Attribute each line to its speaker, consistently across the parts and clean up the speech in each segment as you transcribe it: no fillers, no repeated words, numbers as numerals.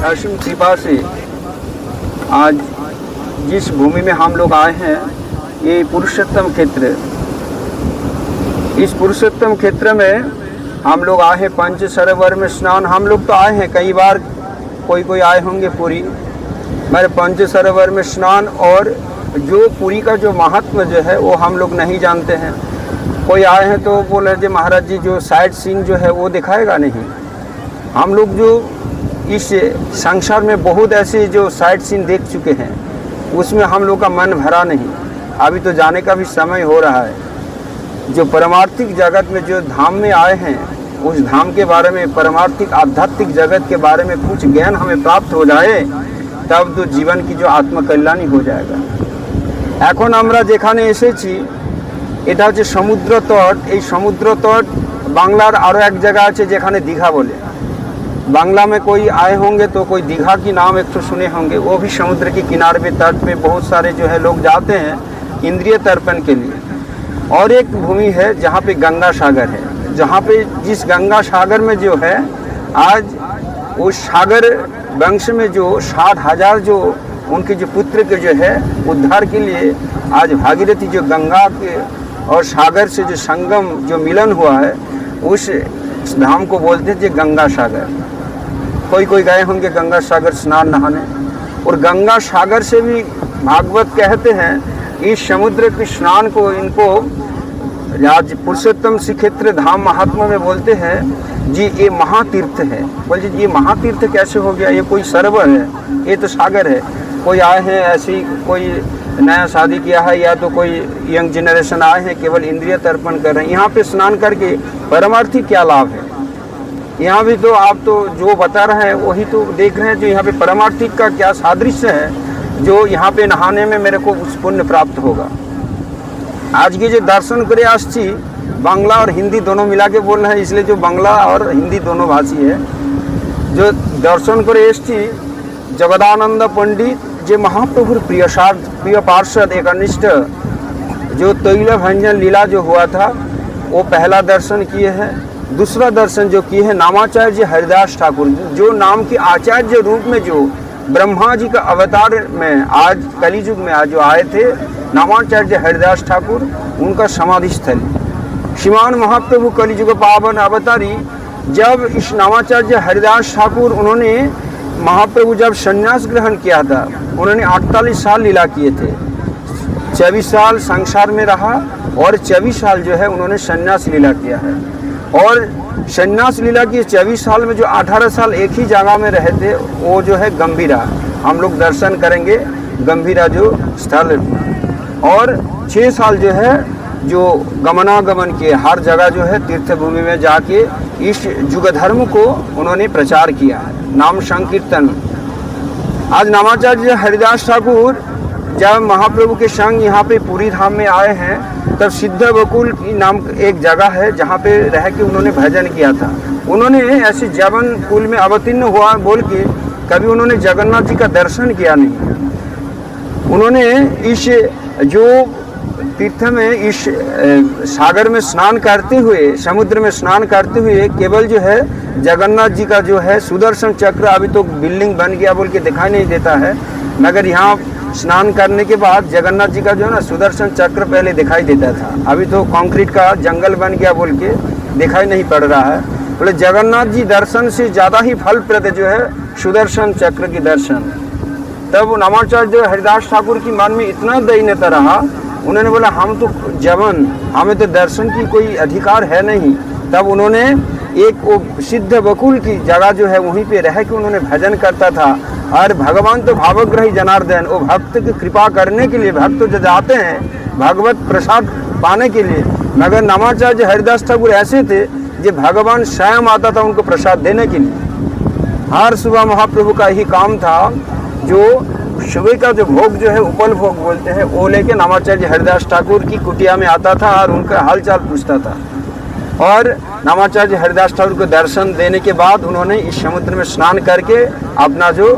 Speaker 1: असीम कृपा से आज जिस भूमि में हम लोग आए हैं ये पुरुषोत्तम क्षेत्र। इस पुरुषोत्तम क्षेत्र में हम लोग आए हैं पंच सरोवर में स्नान। हम लोग तो आए हैं कई बार, कोई आए होंगे पुरी। मेरे पंच सरोवर में स्नान और जो पुरी का जो महात्मा जो है वो हम लोग नहीं जानते हैं। कोई आए हैं तो बोले जी महाराज जी जो साइट सीइंग जो है वो दिखाएगा नहीं। हम लोग जो इस संसार में बहुत ऐसे जो साइट सीन देख चुके हैं उसमें हम लोग का मन भरा नहीं। अभी तो जाने का भी समय हो रहा है। जो परमार्थिक जगत में जो धाम में आए हैं उस धाम के बारे में, परमार्थिक आध्यात्मिक जगत के बारे में कुछ ज्ञान हमें प्राप्त हो जाए तब तो जीवन की जो आत्मकल्याणी हो जाएगा। এখন আমরা যেখানে এসেছি এটা হচ্ছে সমুদ্র তট। এই সমুদ্র তট বাংলার আরও এক জায়গা আছে যেখানে দীঘা বলে। बांग्ला में कोई आए होंगे तो कोई दीघा की नाम एक तो सुने होंगे। वो भी समुद्र के किनारे पे तट पे बहुत सारे जो है लोग जाते हैं इंद्रिय तर्पण के लिए। और एक भूमि है जहाँ पे गंगा सागर है, जहाँ पे जिस गंगा सागर में जो है आज उस सागर वंश में जो 60,000 जो उनके जो पुत्र के जो है उद्धार के लिए आज भागीरथी जो गंगा के और सागर से जो संगम जो मिलन हुआ है उस धाम को बोलते थे गंगा सागर। कोई गए होंगे गंगा सागर स्नान नहाने। और गंगा सागर से भी भागवत कहते हैं इस समुद्र के स्नान को इनको आज पुरुषोत्तम श्री क्षेत्र धाम महात्मा में बोलते हैं जी ये महातीर्थ है। बोल जी ये महातीर्थ कैसे हो गया? ये कोई सरोवर है, ये तो सागर है। कोई आए हैं ऐसी, कोई नया शादी किया है या तो कोई यंग जनरेशन आए हैं केवल इंद्रिय तर्पण कर रहे हैं। यहाँ पे स्नान करके परमार्थी क्या लाभ है? यहाँ भी तो आप तो जो बता रहे हैं वही तो देख रहे हैं। जो यहाँ पे परमार्थिक का क्या सादृश्य है जो यहाँ पे नहाने में मेरे को उस पुण्य प्राप्त होगा। आज के जो दर्शन करे आसची बांग्ला और हिंदी दोनों मिला के बोल रहे हैं, इसलिए जो बांग्ला और हिंदी दोनों भाषी है। जो दर्शन करे एसची जगदानंद पंडित जो महाप्रभुर प्रिय पार्षद एकनिष्ठ जो तैल भंजन लीला जो हुआ था वो पहला दर्शन किए हैं। दूसरा दर्शन जो किए हैं नामाचार्य हरिदास ठाकुर जो नाम के आचार्य रूप में जो ब्रह्मा जी का अवतार में आज कलियुग में आज जो आए थे नामाचार्य हरिदास ठाकुर, उनका समाधि स्थल श्रीमान महाप्रभु कलियुग पावन अवतारी। जब इस नामाचार्य हरिदास ठाकुर उन्होंने महाप्रभु जब संन्यास ग्रहण किया था उन्होंने 48 साल लीला किए थे। 24 साल संसार में रहा और 24 साल जो है उन्होंने संन्यास लीला किया है। और संन्यास लीला की 24 साल में जो 18 साल एक ही जगह में रहे थे वो जो है गंभीरा। हम लोग दर्शन करेंगे गंभीरा जो स्थल। और 6 साल जो है जो गमनागमन किए हर जगह जो है तीर्थ भूमि में जाके इस युग धर्म को उन्होंने प्रचार किया है, नाम संकीर्तन। आज नामाचार्य हरिदास ठाकुर जब महाप्रभु के संग यहाँ पे पूरी धाम में आए हैं तब सिद्ध बकुल की नाम एक जगह है जहाँ पे रह के उन्होंने भजन किया था। उन्होंने ऐसे जवन कुल में अवतीर्ण हुआ बोल के कभी उन्होंने जगन्नाथ जी का दर्शन किया नहीं। उन्होंने इस जो तीर्थ में इस सागर में स्नान करते हुए, समुद्र में स्नान करते हुए केवल जो है जगन्नाथ जी का जो है सुदर्शन चक्र, अभी तो बिल्डिंग बन गया बोल के दिखाई नहीं देता है, मगर यहाँ स्नान करने के बाद जगन्नाथ जी का जो है ना सुदर्शन चक्र पहले दिखाई देता था। अभी तो कंक्रीट का जंगल बन गया बोल के दिखाई नहीं पड़ रहा है। बोले जगन्नाथ जी दर्शन से ज़्यादा ही फलप्रद जो है सुदर्शन चक्र की दर्शन। तब नामाचार्य हरिदास ठाकुर की मन में इतना दैन्यता रहा, उन्होंने बोला हम तो जवन, हमें तो दर्शन की कोई अधिकार है नहीं। तब उन्होंने एक वो सिद्ध बकुल की जगह जो है वहीं पे रह के उन्होंने भजन करता था। और भगवान तो भावग्राही जनार्दन, वो भक्त की कृपा करने के लिए भक्त जो जाते हैं भगवत प्रसाद पाने के लिए, मगर नामाचार्य हरिदास ठाकुर ऐसे थे जो भगवान स्वयं आता था उनको प्रसाद देने के लिए। हर सुबह महाप्रभु का यही काम था, जो सुबह का जो भोग जो है उपल भोग बोलते हैं वो लेके नामाचार्य हरिदास ठाकुर की कुटिया में आता था और उनका हालचाल पूछता था। और नामाचार्य हरिदास ठाकुर को दर्शन देने के बाद उन्होंने इस समुद्र में स्नान करके अपना जो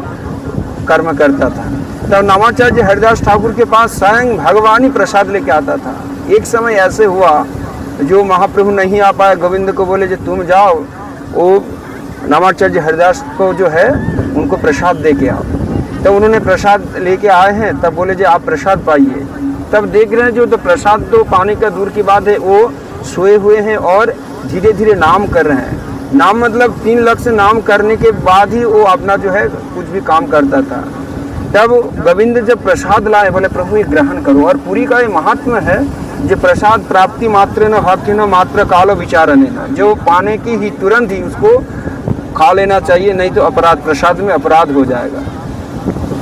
Speaker 1: कर्म करता था। तब नामाचार्य हरिदास ठाकुर के पास स्वयं भगवान ही प्रसाद लेके आता था। एक समय ऐसे हुआ जो महाप्रभु नहीं आ पाए, गोविंद को बोले जो तुम जाओ, वो नामाचार्य हरिदास को जो है उनको प्रसाद दे के आओ। तब उन्होंने प्रसाद लेके आए हैं, तब बोले जी आप प्रसाद पाइए। तब देख रहे हैं जो तो प्रसाद तो पाने का दूर की बात है, वो सोए हुए हैं और धीरे धीरे नाम कर रहे हैं। नाम मतलब 3 लक्ष्य नाम करने के बाद ही वो अपना जो है कुछ भी काम करता था। तब गोविंद जब प्रसाद लाए, बोले प्रभु ये ग्रहण करो। और पूरी का ये महात्मा है जो प्रसाद प्राप्ति मात्र न भक्ति न मात्र कालो विचार लेना, जो पाने की ही तुरंत ही उसको खा लेना चाहिए, नहीं तो अपराध, प्रसाद में अपराध हो जाएगा।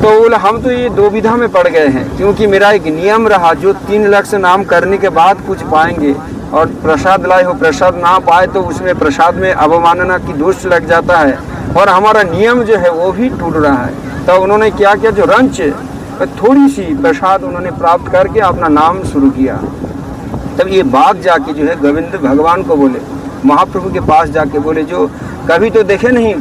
Speaker 1: तो बोले हम तो ये दुविधा में पड़ गए हैं, क्योंकि मेरा एक नियम रहा जो 3 लक्ष्य नाम करने के बाद कुछ पाएंगे, और प्रसाद लाए हो प्रसाद ना पाए तो उसमें प्रसाद में अवमानना की दोष लग जाता है, और हमारा नियम जो है वो भी टूट रहा है। तो उन्होंने क्या किया, जो रंच थोड़ी सी प्रसाद उन्होंने प्राप्त करके अपना नाम शुरू किया। तब ये बात जाके जो है गोविंद भगवान को बोले, महाप्रभु के पास जाके बोले, जो कभी तो देखे नहीं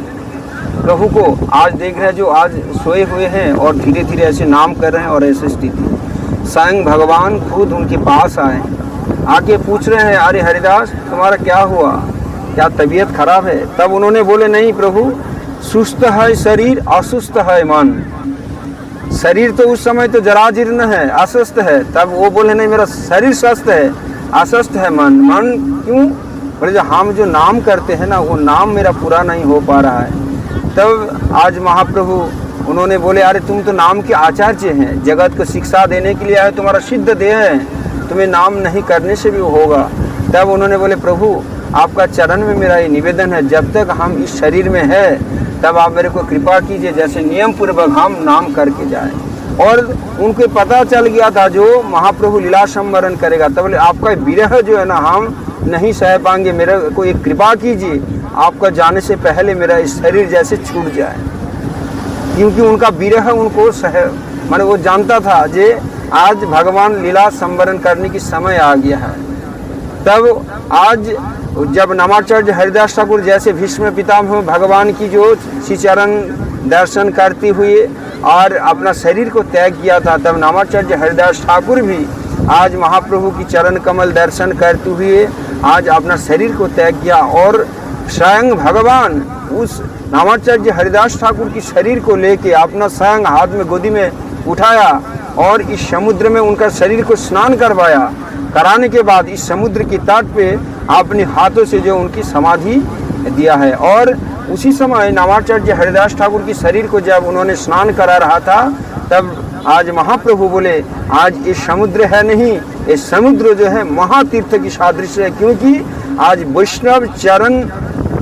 Speaker 1: प्रभु को, आज देख रहे हैं जो आज सोए हुए हैं और धीरे धीरे ऐसे नाम कर रहे हैं और ऐसी स्थिति। स्वयं भगवान खुद उनके पास आए, आके पूछ रहे हैं अरे हरिदास तुम्हारा क्या हुआ, क्या तबीयत खराब है? तब उन्होंने बोले नहीं प्रभु, सुस्त है शरीर असुस्त है मन। शरीर तो उस समय तो जराजीर्ण है, अस्वस्थ है। तब वो बोले नहीं मेरा शरीर स्वस्थ है, अस्वस्थ है मन। मन क्यों? बोले जो हम जो नाम करते हैं ना, वो नाम मेरा पूरा नहीं हो पा रहा है। तब आज महाप्रभु उन्होंने बोले अरे तुम तो नाम के आचार्य हैं, जगत को शिक्षा देने के लिए आए, तुम्हारा सिद्ध देह है, तुम्हें नाम नहीं करने से भी होगा। तब उन्होंने बोले प्रभु आपका चरण में मेरा ये निवेदन है, जब तक हम इस शरीर में है तब आप मेरे को कृपा कीजिए, जैसे नियम पूर्वक हम नाम करके जाएं। और उनको पता चल गया था जो महाप्रभु लीला संवरण करेगा। तब बोले आपका विरह जो है ना हम नहीं सह पाएंगे, मेरे को एक कृपा कीजिए, आपका जाने से पहले मेरा इस शरीर जैसे छूट जाए। क्योंकि उनका विरह उनको माने वो जानता था जे आज भगवान लीला संवरण करने की समय आ गया है। तब आज जब नामाचार्य हरिदास ठाकुर जैसे भीष्म पितामह भगवान की जो श्री चरण दर्शन करते हुए और अपना शरीर को त्याग किया था, तब नामाचार्य हरिदास ठाकुर भी आज महाप्रभु की चरण कमल दर्शन करते हुए आज अपना शरीर को त्याग किया। और स्वयं भगवान उस नामाचार्य हरिदास ठाकुर की शरीर को लेके अपना स्वयं हाथ में गोदी में उठाया और इस समुद्र में उनका शरीर को स्नान करवाया। कराने के बाद इस समुद्र की तट पे अपने हाथों से जो उनकी समाधि दिया है। और उसी समय नामाचार्य हरिदास ठाकुर की शरीर को जब उन्होंने स्नान करा रहा था, तब आज महाप्रभु बोले आज ये समुद्र है नहीं, ये समुद्र जो है महातीर्थ की सादृश है। क्योंकि आज वैष्णव चरण,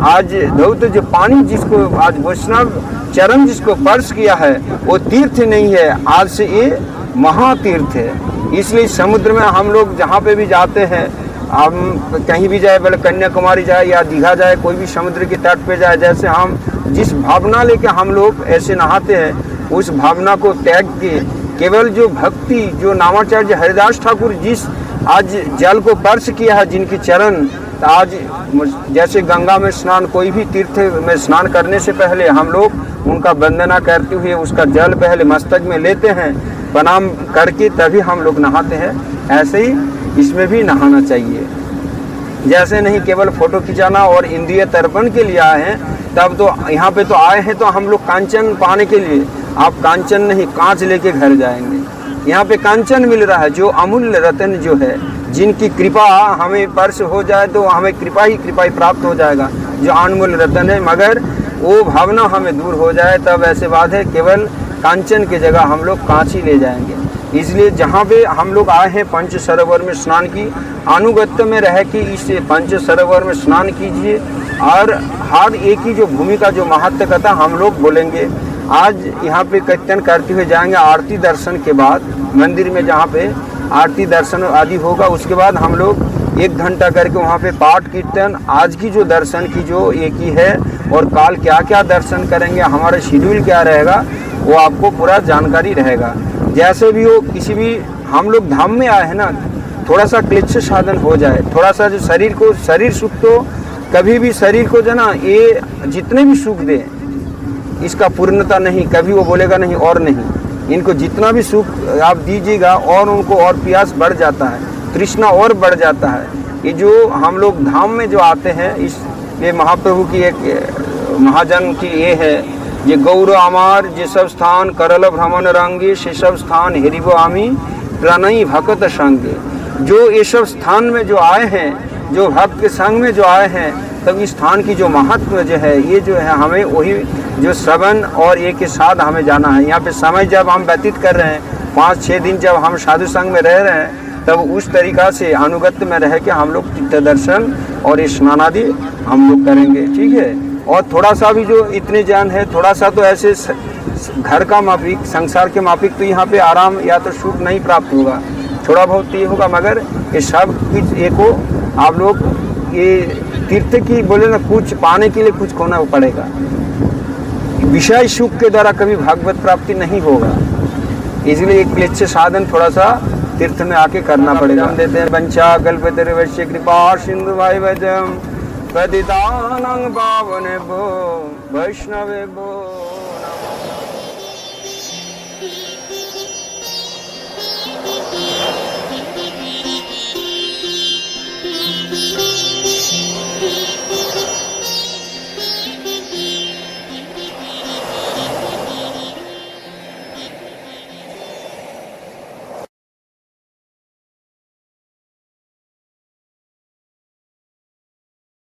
Speaker 1: आज धौत जो पानी जिसको आज वैष्णव चरण जिसको स्पर्श किया है वो तीर्थ नहीं है, आज से ये महातीर्थ है। इसलिए समुद्र में हम लोग जहाँ पे भी जाते हैं, हम कहीं भी जाए, भले कन्याकुमारी जाए या दीघा जाए, कोई भी समुद्र के तट पे जाए, जैसे हम जिस भावना लेके हम लोग ऐसे नहाते हैं, उस भावना को त्याग के केवल जो भक्ति, जो नामाचार्य हरिदास ठाकुर जिस आज जल को स्पर्श किया है जिनकी चरण, आज जैसे गंगा में स्नान, कोई भी तीर्थ में स्नान करने से पहले हम लोग उनका वंदना करते हुए उसका जल पहले मस्तक में लेते हैं, प्रणाम करके तभी हम लोग नहाते हैं। ऐसे ही इसमें भी नहाना चाहिए। जैसे नहीं केवल फोटो खिंचाना और इंद्रिय तर्पण के लिए आए हैं, तब तो यहाँ पे तो आए हैं तो हम लोग कांचन पाने के लिए, आप कांचन नहीं कांच लेके घर जाएंगे। यहाँ पे कांचन मिल रहा है, जो अमूल्य रत्न जो है, जिनकी कृपा हमें स्पर्श हो जाए तो हमें कृपा ही प्राप्त हो जाएगा, जो अनमोल रत्न है। मगर वो भावना हमें दूर हो जाए तब ऐसे बात है, केवल कांचन की जगह हम लोग कांच ही ले जाएंगे। इसलिए जहाँ पे हम लोग आए हैं पंच सरोवर में स्नान की अनुगत्य में रह के इस पंच सरोवर में स्नान कीजिए। और हर एक ही जो भूमि का जो महत्व कथा हम लोग बोलेंगे। आज यहाँ पे कीर्तन करते हुए जाएंगे, आरती दर्शन के बाद मंदिर में जहाँ पे आरती दर्शन आदि होगा, उसके बाद हम लोग 1 घंटा करके वहाँ पे पाठ कीर्तन, आज की जो दर्शन की जो एक ही है और काल क्या क्या दर्शन करेंगे, हमारा शेड्यूल क्या रहेगा, वो आपको पूरा जानकारी रहेगा। जैसे भी हो, किसी भी हम लोग धाम में आए हैं ना, थोड़ा सा क्लेश साधन हो जाए, थोड़ा सा जो शरीर को, शरीर सुख तो कभी भी शरीर को जो ना ये जितने भी सुख दे इसका पूर्णता नहीं, कभी वो बोलेगा नहीं और नहीं। इनको जितना भी सुख आप दीजिएगा और उनको और प्यास बढ़ जाता है, तृष्णा और बढ़ जाता है। ये जो हम लोग धाम में जो आते हैं, इस ये महाप्रभु की एक महाजन की ये है, ये गौर अमार जे सब स्थान करल भ्रमण रंगे, से सब स्थान हेरिबो आमी प्रणयी भक्त संगे। जो ये सब स्थान में जो आए हैं, जो भक्त के संग में जो आए हैं, तब इस स्थान की जो महत्व जो है, ये जो है हमें वही जो श्रवण और ये के साथ हमें जाना है। यहाँ पे समय जब हम व्यतीत कर रहे हैं, 5-6 दिन जब हम साधु संग में रह रहे हैं, तब उस तरीक़ा से अनुगत्य में रह के हम लोग तीर्थ दर्शन और स्नान आदि हम लोग करेंगे, ठीक है। और थोड़ा सा भी जो इतने जान है, थोड़ा सा तो ऐसे घर का माफिक, संसार के माफिक तो यहाँ पे आराम या तो सुख नहीं प्राप्त होगा, थोड़ा बहुत ये होगा, मगर ये सब कुछ एक हो आप लोग ये तीर्थ की बोले ना, कुछ पाने के लिए कुछ खोना पड़ेगा। विषय सुख के द्वारा कभी भागवत प्राप्ति नहीं होगा, इसलिए एक क्लेच्छ साधन थोड़ा सा तीर्थ में आके करना पड़ेगा। हम देते हैं वंचा कल्पतरुश्च कृपा सिंधु भाई वजम पतितानां पावनेभ्यो वैष्णवेभ्यो